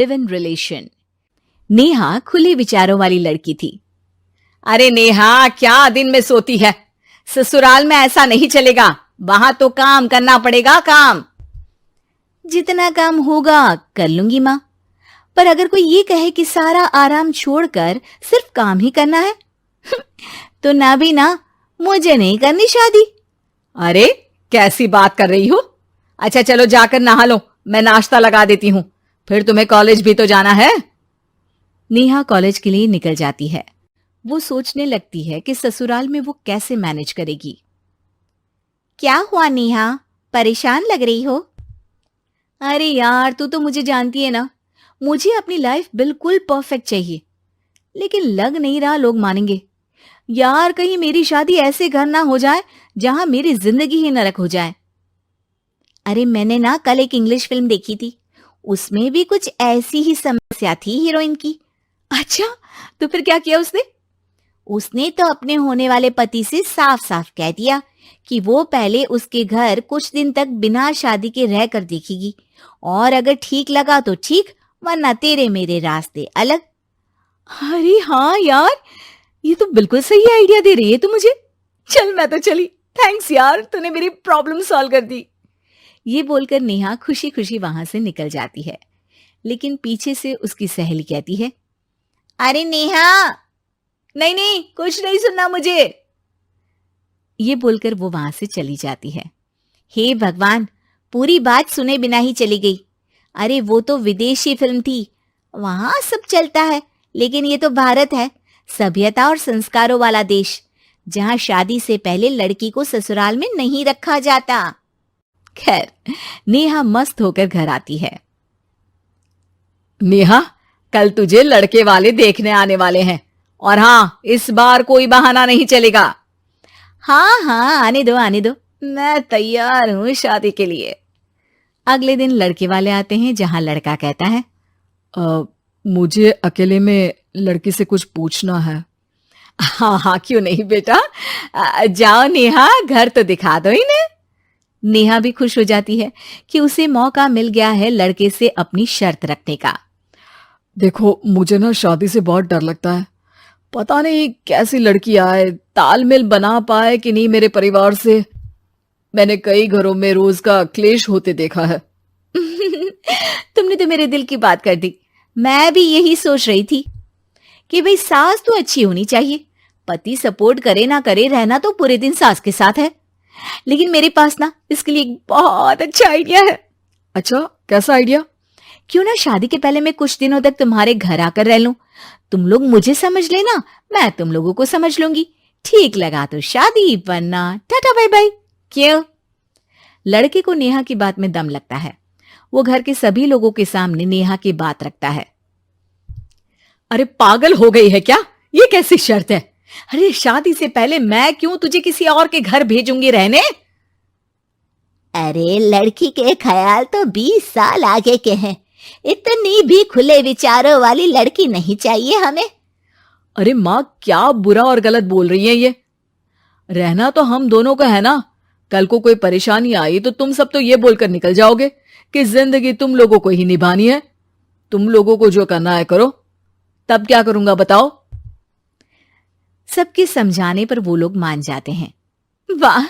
Live in relation. Neha खुले विचारों वाली लड़की थी। अरे नेहा, क्या दिन में सोती है? ससुराल में ऐसा नहीं चलेगा, वहां तो काम करना पड़ेगा। काम जितना काम होगा कर लूंगी माँ, पर अगर कोई ये कहे कि सारा आराम छोड़कर सिर्फ काम ही करना है तो ना भी ना, मुझे नहीं करनी शादी। अरे कैसी बात कर रही हो? अच्छा चलो जाकर नहा लो, मैं नाश्ता लगा देती हूं, फिर तुम्हें कॉलेज भी तो जाना है। नेहा कॉलेज के लिए निकल जाती है। वो सोचने लगती है कि ससुराल में वो कैसे मैनेज करेगी। क्या हुआ नेहा, परेशान लग रही हो? अरे यार, तू तो मुझे जानती है ना, मुझे अपनी लाइफ बिल्कुल परफेक्ट चाहिए, लेकिन लग नहीं रहा लोग मानेंगे। यार कहीं मेरी शादी ऐसे घर ना हो जाए जहां मेरी जिंदगी ही नरक हो जाए। अरे मैंने ना कल एक इंग्लिश फिल्म देखी थी, उसमें भी कुछ ऐसी ही समस्या थी हीरोइन की। अच्छा, तो फिर क्या किया उसने? उसने तो अपने होने वाले पति से साफ साफ कह दिया कि वो पहले उसके घर कुछ दिन तक बिना शादी के रह कर देखेगी, और अगर ठीक लगा तो ठीक, वरना तेरे मेरे रास्ते अलग। अरे हाँ यार, ये तो बिल्कुल सही आइडिया दे रही है तू मुझे। चल मैं तो चली, थैंक्स यार, तूने मेरी प्रॉब्लम सॉल्व कर दी। ये बोलकर नेहा खुशी खुशी वहां से निकल जाती है, लेकिन पीछे से उसकी सहेली कहती है, अरे नेहा, नहीं नहीं, कुछ नहीं सुनना मुझे। ये बोलकर वो वहां से चली जाती है। हे भगवान, पूरी बात सुने बिना ही चली गई। अरे वो तो विदेशी फिल्म थी, वहां सब चलता है, लेकिन ये तो भारत है, सभ्यता और संस्कारों वाला देश, जहां शादी से पहले लड़की को ससुराल में नहीं रखा जाता। खैर, नेहा मस्त होकर घर आती है। नेहा, कल तुझे लड़के वाले देखने आने वाले हैं, और हाँ, इस बार कोई बहाना नहीं चलेगा। हाँ हाँ, आने दो आने दो, मैं तैयार हूं शादी के लिए। अगले दिन लड़के वाले आते हैं, जहां लड़का कहता है, मुझे अकेले में लड़की से कुछ पूछना है। हाँ हाँ, क्यों नहीं बेटा, जाओ नेहा, घर तो दिखा दो इन्हें। नेहा भी खुश हो जाती है कि उसे मौका मिल गया है लड़के से अपनी शर्त रखने का। देखो, मुझे ना शादी से बहुत डर लगता है, पता नहीं कैसी लड़की आए, तालमेल बना पाए कि नहीं मेरे परिवार से। मैंने कई घरों में रोज का क्लेश होते देखा है। तुमने तो मेरे दिल की बात कर दी। मैं भी यही सोच रही थी कि भाई सास तो अच्छी होनी चाहिए, पति सपोर्ट करे ना करे, रहना तो पूरे दिन सास के साथ है, लेकिन मेरे पास ना इसके लिए एक बहुत अच्छा आइडिया है। अच्छा, कैसा आइडिया? क्यों ना शादी के पहले मैं कुछ दिनों तक तुम्हारे घर आकर रह लूं, तुम लोग मुझे समझ लेना, मैं तुम लोगों को समझ लूंगी, ठीक लगा तो शादी, वरना टाटा बाय बाय। क्यों? लड़के को नेहा की बात में दम लगता है। वो घर के सभी लोगों के सामने नेहा की बात रखता है। अरे पागल हो गई है क्या? ये कैसी शर्त है? अरे शादी से पहले मैं क्यों तुझे किसी और के घर भेजूंगी रहने? अरे लड़की के ख्याल तो 20 साल आगे के हैं, इतनी भी खुले विचारों वाली लड़की नहीं चाहिए हमें। अरे माँ, क्या बुरा और गलत बोल रही है ये? रहना तो हम दोनों का है ना, कल को कोई परेशानी आई तो तुम सब तो ये बोलकर निकल जाओगे कि जिंदगी तुम लोगों को ही निभानी है, तुम लोगों को जो करना है करो। तब क्या करूंगा बताओ? सबके समझाने पर वो लोग मान जाते हैं। वाह,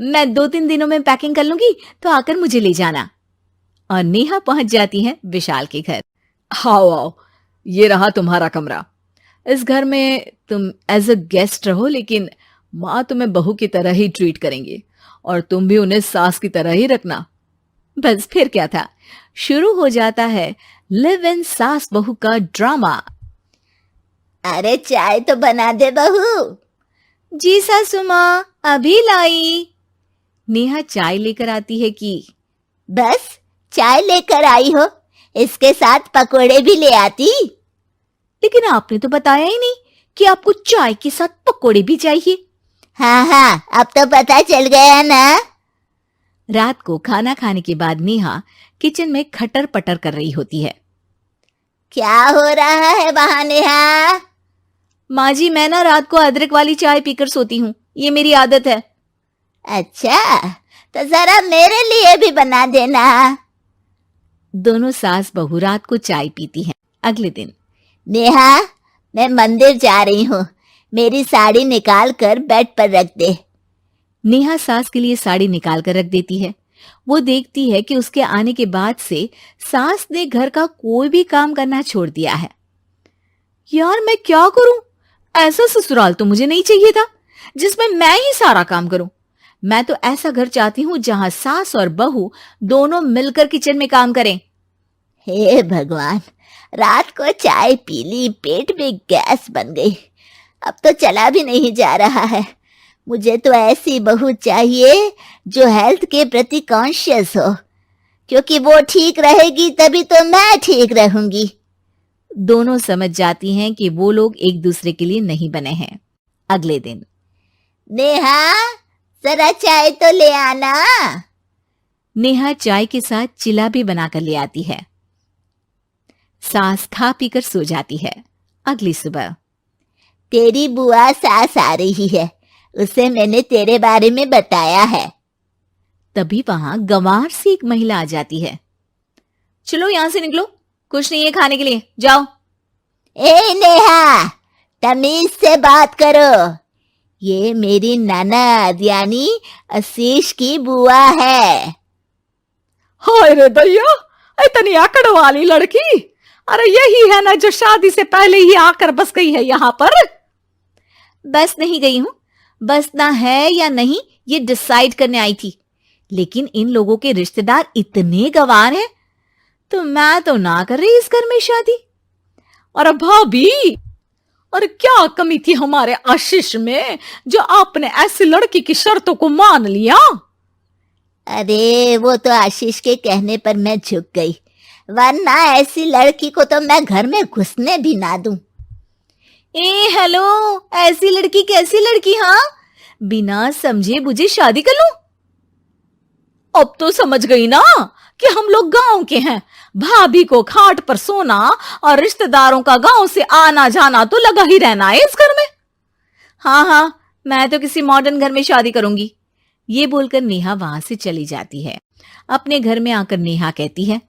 मैं 2-3 दिनों में पैकिंग कर लूंगी, तो आकर मुझे ले जाना। और नेहा पहुंच जाती है विशाल के घर। आओ आओ, ये रहा तुम्हारा कमरा। इस घर में तुम एज अ गेस्ट रहो, लेकिन माँ तुम्हें बहू की तरह ही ट्रीट करेंगे, और तुम भी उन्हें सास की तरह ही रखना। बस फिर क्या था, शुरू हो जाता है लिव इन सास बहू का ड्रामा। अरे चाय तो बना दे बहू। जी सासू माँ, अभी लाई। नेहा चाय लेकर आती है कि बस चाय लेकर आई हो, इसके साथ पकोड़े भी ले आती। लेकिन आपने तो बताया ही नहीं कि आपको चाय के साथ पकोड़े भी चाहिए। हाँ हाँ, अब तो पता चल गया ना। रात को खाना खाने के बाद नेहा किचन में खटर पटर कर रही होती है। क्या हो रहा है वहां नेहा? माँ जी, मैं ना रात को अदरक वाली चाय पीकर सोती हूँ, ये मेरी आदत है। अच्छा, तो जरा मेरे लिए भी बना देना। दोनों सास बहू रात को चाय पीती हैं। अगले दिन, नेहा, मैं मंदिर जा रही हूँ, मेरी साड़ी निकाल कर बेड पर रख दे। नेहा सास के लिए साड़ी निकाल कर रख देती है। वो देखती है कि उसके आने के बाद से सास ने घर का कोई भी काम करना छोड़ दिया है। यार मैं क्या करूं? ऐसा ससुराल तो मुझे नहीं चाहिए था जिसमें मैं ही सारा काम करूं। मैं तो ऐसा घर चाहती हूं जहां सास और बहू दोनों मिलकर किचन में काम करें। हे भगवान, रात को चाय पी ली, पेट में गैस बन गई, अब तो चला भी नहीं जा रहा है। मुझे तो ऐसी बहू चाहिए जो हेल्थ के प्रति कॉन्शियस हो, क्योंकि वो ठीक रहेगी तभी तो मैं ठीक रहूंगी। दोनों समझ जाती हैं कि वो लोग एक दूसरे के लिए नहीं बने हैं। अगले दिन, नेहा, जरा चाय तो ले आना। नेहा चाय के साथ चिला भी बनाकर ले आती है। सास खा पीकर सो जाती है। अगली सुबह, तेरी बुआ सास आ रही है, उसे मैंने तेरे बारे में बताया है। तभी वहां गंवार से एक महिला आ जाती है। चलो यहां से निकलो, कुछ नहीं है खाने के लिए, जाओ। ए नेहा, तमीज से बात करो, ये मेरी ननद यानी आशीष की बुआ है। हाय रे दैया, इतनी आकड़ वाली लड़की! अरे यही है ना जो शादी से पहले ही आकर बस गई है यहाँ पर। बस नहीं गई हूं, बसना है या नहीं ये डिसाइड करने आई थी, लेकिन इन लोगों के रिश्तेदार इतने गंवार हैं तो मैं तो ना कर रही इस घर में शादी। और भाभी, और क्या कमी थी हमारे आशीष में जो आपने ऐसी लड़की की शर्तों को मान लिया? अरे वो तो आशीष के कहने पर मैं झुक गई, वरना ऐसी लड़की को तो मैं घर में घुसने भी ना दूं। ए हेलो, ऐसी लड़की कैसी लड़की? हाँ, बिना समझे बुझे शादी कर लूं? अब तो समझ गई ना कि हम लोग गांव के हैं। भाभी को खाट पर सोना और रिश्तेदारों का गांव से आना जाना तो लगा ही रहना है इस घर में। हाँ हाँ, मैं तो किसी मॉडर्न घर में शादी करूंगी। ये बोलकर नेहा वहां से चली जाती है। अपने घर में आकर नेहा कहती है,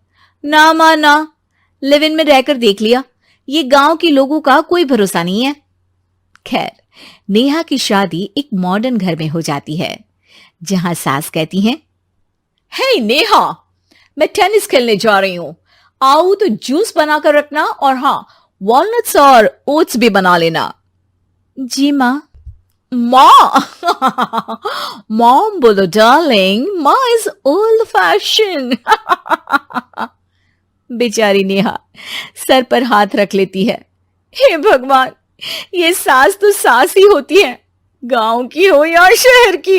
ना मां ना, लिव इन में रहकर देख लिया, ये गांव के लोगों का कोई भरोसा नहीं है। खैर, नेहा की शादी एक मॉडर्न घर में हो जाती है, जहां सास कहती हैं, हे नेहा, मैं टेनिस खेलने जा रही हूं, आओ तो जूस बनाकर रखना, और हाँ, वॉलनट्स और ओट्स भी बना लेना। जी माँ। माँ मॉम बोलो डार्लिंग, माँ इज ओल्ड फैशन। बेचारी नेहा सर पर हाथ रख लेती है। हे भगवान, ये सास तो सास ही होती है, गांव की हो या शहर की।